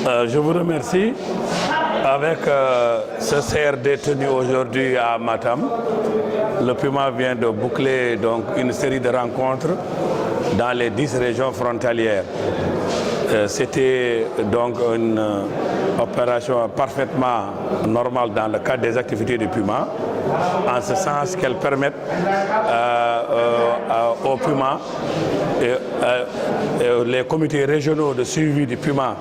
Je vous remercie. Avec ce CRD tenu aujourd'hui à Matam, le Puma vient de boucler donc une série de rencontres dans les 10 régions frontalières. C'était donc une opération parfaitement normale dans le cadre des activités du Puma, en ce sens qu'elles permettent au Puma et les comités régionaux de suivi du Puma,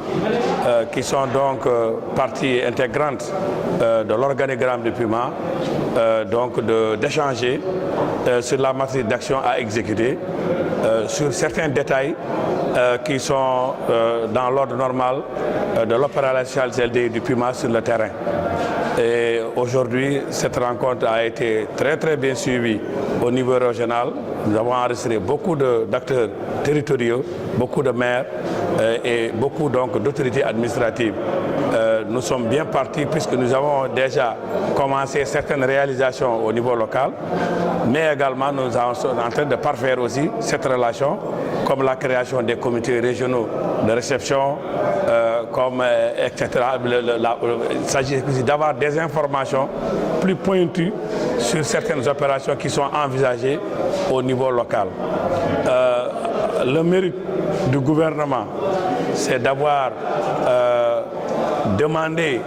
qui sont donc partie intégrante de l'organigramme du Puma, donc d'échanger sur la matrice d'action à exécuter, sur certains détails qui sont dans l'ordre normal de l'opérationnalité du Puma sur le terrain. Et aujourd'hui, cette rencontre a été très bien suivie au niveau régional. Nous avons enregistré beaucoup d'acteurs territoriaux, beaucoup de maires et beaucoup d'autorités administratives. Nous sommes bien partis puisque nous avons déjà commencé certaines réalisations au niveau local, mais également nous sommes en train de parfaire aussi cette relation, comme la création des comités régionaux de réception, etc. Il s'agit d'avoir des informations plus pointues sur certaines opérations qui sont envisagées au niveau local. Le mérite du gouvernement, c'est d'avoir demandé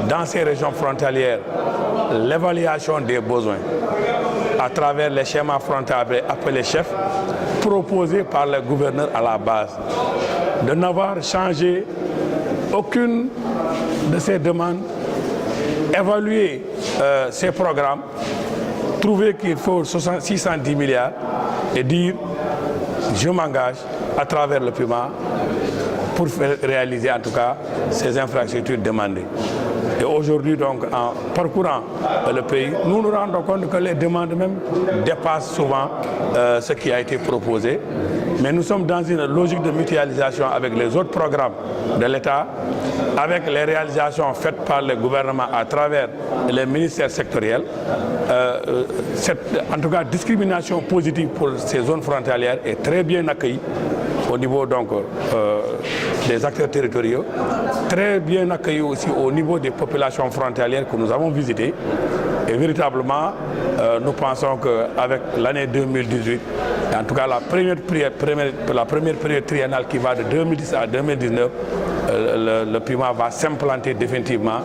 dans ces régions frontalières l'évaluation des besoins à travers les schémas frontaliers appelés chefs, proposés par le gouverneur à la base, de n'avoir changé aucune de ces demandes, évaluer ces programmes, trouver qu'il faut 610 milliards et dire je m'engage à travers le Puma pour réaliser en tout cas ces infrastructures demandées. Et aujourd'hui, donc, en parcourant le pays, nous nous rendons compte que les demandes même dépassent souvent ce qui a été proposé. Mais nous sommes dans une logique de mutualisation avec les autres programmes de l'État, avec les réalisations faites par le gouvernement à travers les ministères sectoriels. Cette, en tout cas, discrimination positive pour ces zones frontalières est très bien accueillie au niveau donc, des acteurs territoriaux, très bien accueillis aussi au niveau des populations frontalières que nous avons visitées. Et véritablement, nous pensons qu'avec l'année 2018, en tout cas la première période triennale qui va de 2010 à 2019, le Puma va s'implanter définitivement.